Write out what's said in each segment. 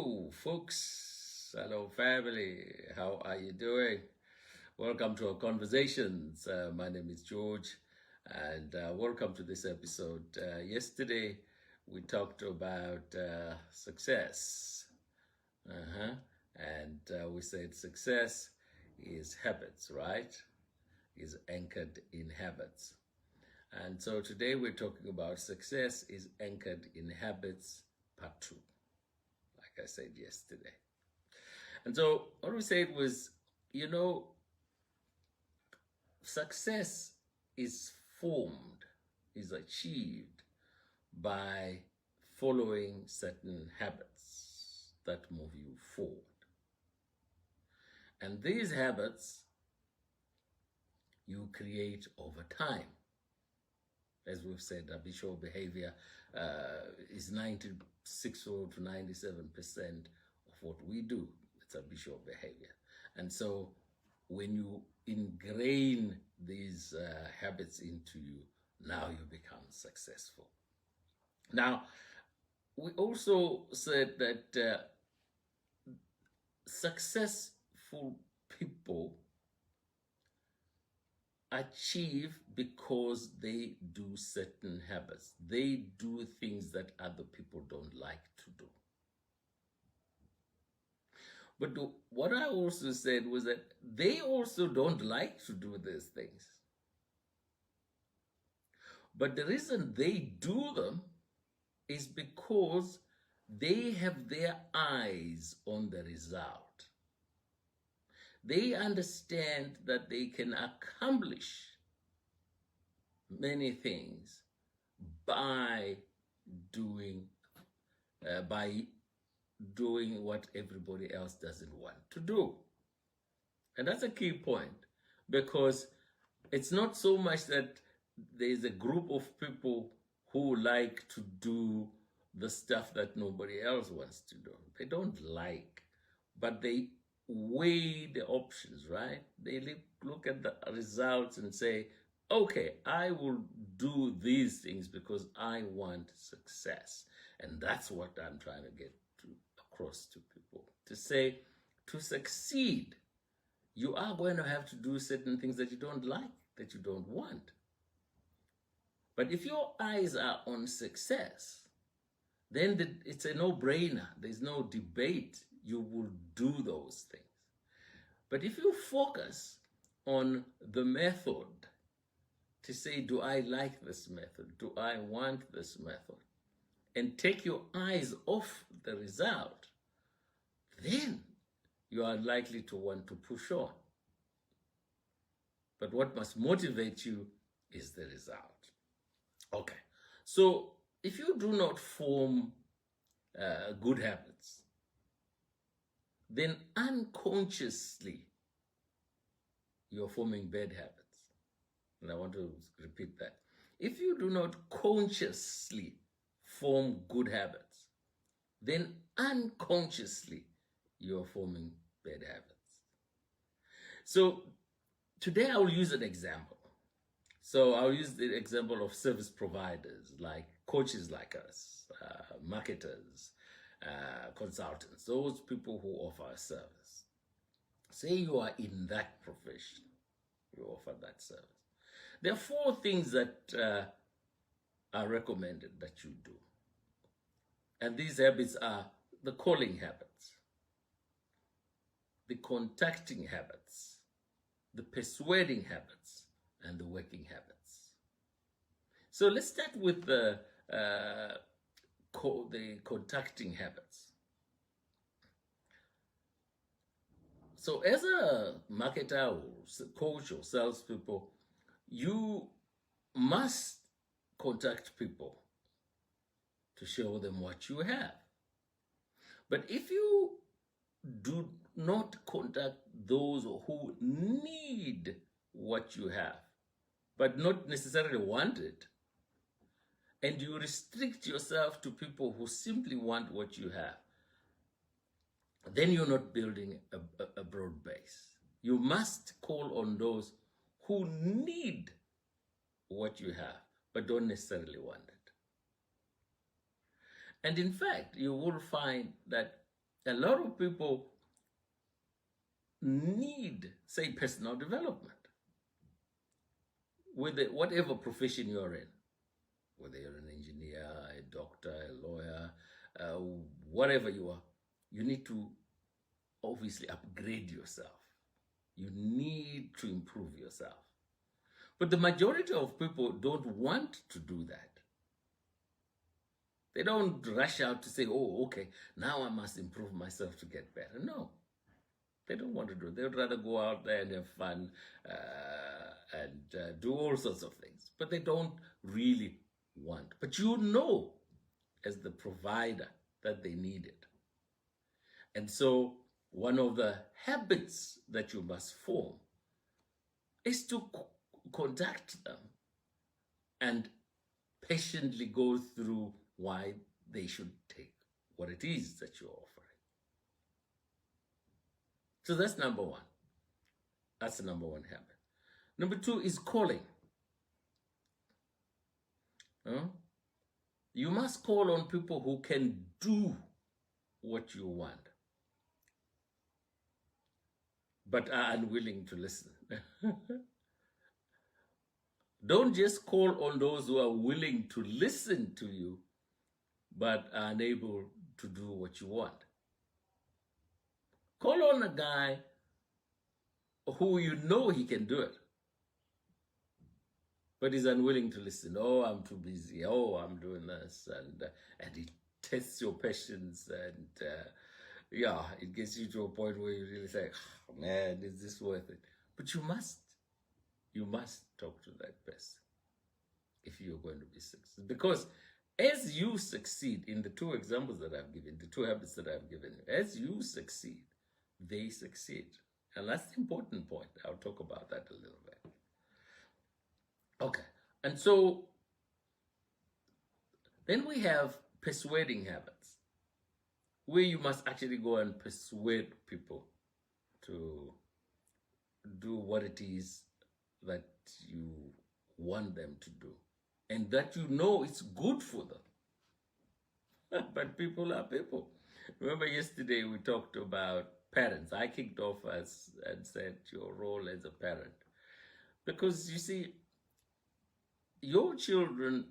Hello, folks. Hello, family. How are you doing? Welcome to our conversations. My name is George, and welcome to this episode. Yesterday, we talked about success. Uh-huh. And we said success is habits, right? Is anchored in habits. And so today we're talking about success is anchored in habits, part two, like I said yesterday. And so what we said was, success is formed, is achieved by following certain habits that move you forward. And these habits you create over time. As we've said, habitual behavior is 96 to 97% of what we do. It's habitual behavior. And so when you ingrain these habits into you, now you become successful. Now, we also said that successful people achieve because they do certain habits. They do things that other people don't like to do. But what I also said was that they also don't like to do these things. But the reason they do them is because they have their eyes on the result. They understand that they can accomplish many things by doing what everybody else doesn't want to do. And that's a key point, because it's not so much that there's a group of people who like to do the stuff that nobody else wants to do. They don't like, but they weigh the options, right? They look at the results and say, okay, I will do these things because I want success. And that's what I'm trying to get across to people. To say, to succeed, you are going to have to do certain things that you don't like, that you don't want. But if your eyes are on success, then it's a no-brainer. There's no debate. You will do those things. But if you focus on the method to say, do I like this method? Do I want this method? And take your eyes off the result, then you are likely to want to push on. But what must motivate you is the result. Okay, so if you do not form good habits, then unconsciously you're forming bad habits. And I want to repeat that. If you do not consciously form good habits, then unconsciously you're forming bad habits. So today I will use an example. So I'll use the example of service providers, like coaches like us, marketers, consultants, those people who offer a service. Say you are in that profession, you offer that service. There are 4 things that are recommended that you do. And these habits are the calling habits, the contacting habits, the persuading habits, and the working habits. So let's start with the contacting habits. So as a marketer or coach or salespeople, you must contact people to show them what you have. But if you do not contact those who need what you have, but not necessarily want it, and you restrict yourself to people who simply want what you have, then you're not building a broad base. You must call on those who need what you have, but don't necessarily want it. And in fact, you will find that a lot of people need, say, personal development with whatever profession you're in, whether you're an engineer, a doctor, a lawyer, uh, whatever you are. You need to obviously upgrade yourself. You need to improve yourself. But the majority of people don't want to do that. They don't rush out to say, oh, okay, now I must improve myself to get better. No, they don't want to do it. They would rather go out there and have fun and do all sorts of things. But they don't really want. But you know, as the provider, that they need it. And so one of the habits that you must form is to contact them and patiently go through why they should take what it is that you're offering. So that's number one. That's the number one habit. Number two is calling. You must call on people who can do what you want, but are unwilling to listen. Don't just call on those who are willing to listen to you, but are unable to do what you want. Call on a guy who you know he can do it, but he's unwilling to listen. Oh, I'm too busy. Oh, I'm doing this. And he tests your patience, and yeah, it gets you to a point where you really say, oh, man, is this worth it? But you must talk to that person if you're going to be successful. Because as you succeed in the two examples that I've given, the two habits that I've given you, as you succeed, they succeed. And that's the important point. I'll talk about that a little bit. Okay. And so then we have persuading habits, where you must actually go and persuade people to do what it is that you want them to do, and that you know it's good for them. But people are people. Remember yesterday we talked about parents. I kicked off and said your role as a parent. Because you see, your children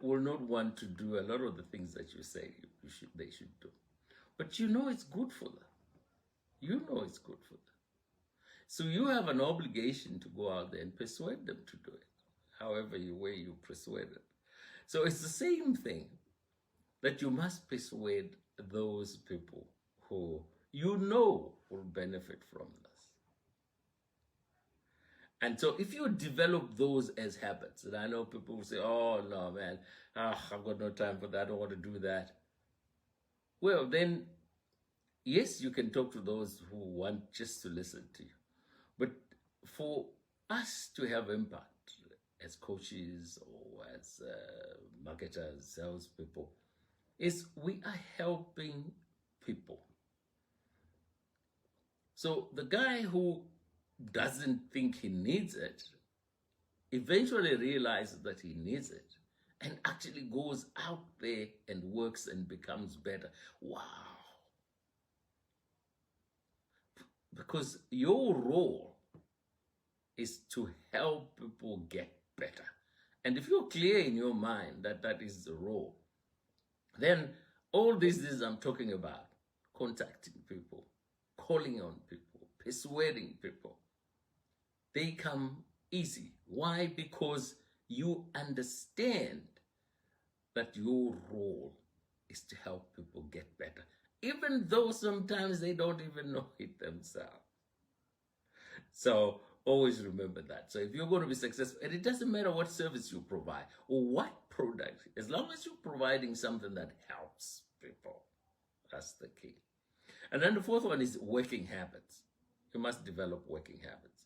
will not want to do a lot of the things that you say they should do. But you know it's good for them. You know it's good for them. So you have an obligation to go out there and persuade them to do it, however way you persuade them. So it's the same thing, that you must persuade those people who you know will benefit from this. And so if you develop those as habits, and I know people will say, oh, no, man, I've got no time for that, I don't want to do that. Well, then, yes, you can talk to those who want just to listen to you. But for us to have impact as coaches or as marketers, salespeople, is we are helping people. So the guy who doesn't think he needs it eventually realizes that he needs it and actually goes out there and works and becomes better. Wow. Because your role is to help people get better. And if you're clear in your mind that that is the role, then all these things I'm talking about, contacting people, calling on people, persuading people, they come easy. Why? Because you understand that your role is to help people get better, even though sometimes they don't even know it themselves. So always remember that. So if you're going to be successful, and it doesn't matter what service you provide or what product, as long as you're providing something that helps people, that's the key. And then the fourth one is working habits. You must develop working habits.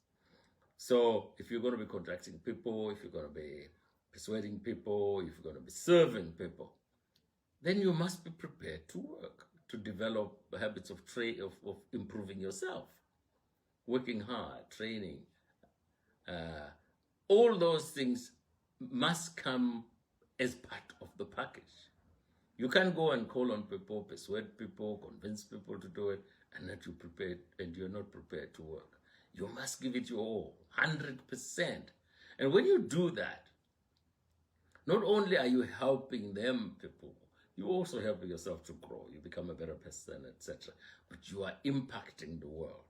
So if you're going to be contacting people, if you're going to be persuading people, if you're going to be serving people, then you must be prepared to work, to develop habits of improving yourself, working hard, training. All those things must come as part of the package. You can't go and call on people, persuade people, convince people to do it, and that you're not prepared to work. You must give it your all, 100%. And when you do that, not only are you helping them, people, you also help yourself to grow. You become a better person, etc. But you are impacting the world.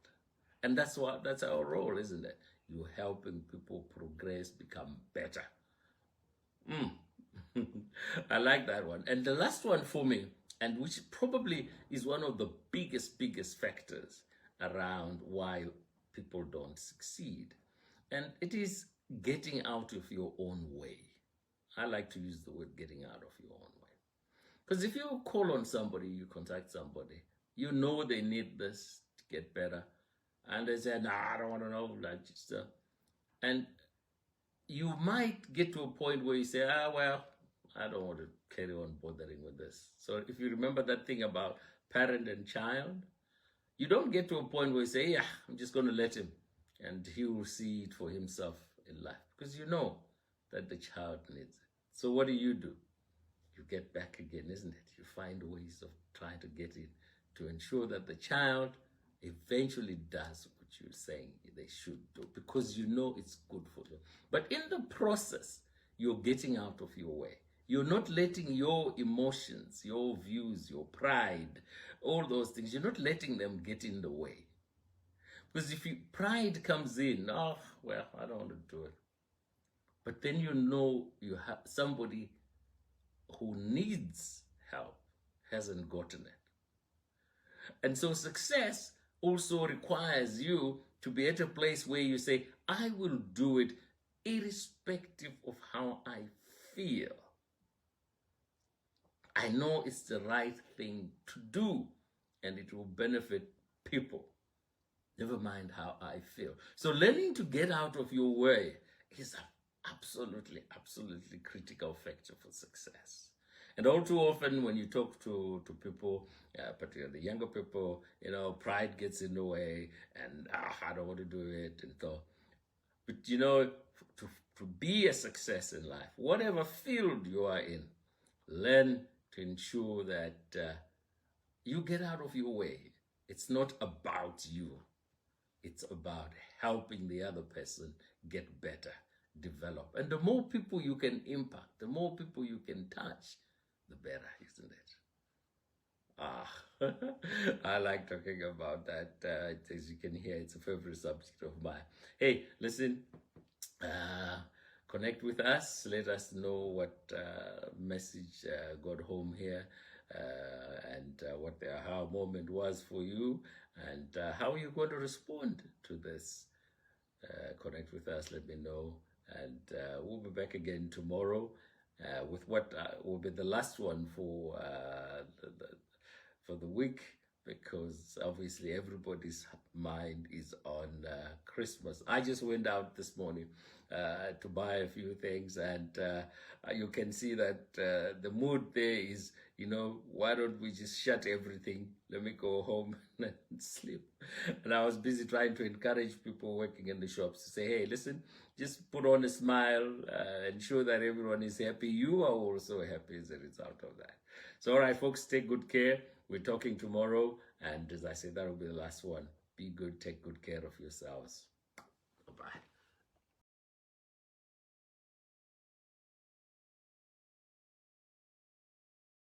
And that's our role, isn't it? You're helping people progress, become better. I like that one. And the last one for me, and which probably is one of the biggest factors around why people don't succeed, and it is getting out of your own way. I like to use the word getting out of your own way. Because if you call on somebody, you contact somebody, you know they need this to get better, and they say, "Nah, I don't want to know," like just, and you might get to a point where you say, well, I don't want to carry on bothering with this. So if you remember that thing about parent and child, you don't get to a point where you say, yeah, I'm just going to let him, and he will see it for himself in life, because you know that the child needs it. So what do? You get back again, isn't it? You find ways of trying to get in to ensure that the child eventually does what you're saying they should do, because you know it's good for them. But in the process, you're getting out of your way. You're not letting your emotions, your views, your pride, all those things, you're not letting them get in the way. Because if pride comes in, oh, well, I don't want to do it. But then you know you have somebody who needs help, hasn't gotten it. And so success also requires you to be at a place where you say, I will do it irrespective of how I feel. I know it's the right thing to do, and it will benefit people. Never mind how I feel. So learning to get out of your way is an absolutely critical factor for success. And all too often when you talk to people, particularly the younger people, pride gets in the way, and I don't want to do it. And so, but to be a success in life, whatever field you are in, learn to ensure that you get out of your way. It's not about you. It's about helping the other person get better, develop. And the more people you can impact, the more people you can touch, the better, isn't it? I like talking about that. As you can hear, it's a favorite subject of mine. Hey, listen, connect with us. Let us know what message got home here, and what the aha moment was for you, and how you're going to respond to this. Connect with us, let me know, and we'll be back again tomorrow with what will be the last one for the week, because obviously everybody's mind is on Christmas. I just went out this morning to buy a few things, and you can see that the mood there is, why don't we just shut everything? Let me go home and sleep. And I was busy trying to encourage people working in the shops to say, hey, listen, just put on a smile, ensure that everyone is happy. You are also happy as a result of that. So, all right, folks, take good care. We're talking tomorrow. And as I said, that will be the last one. Be good, take good care of yourselves. Bye-bye.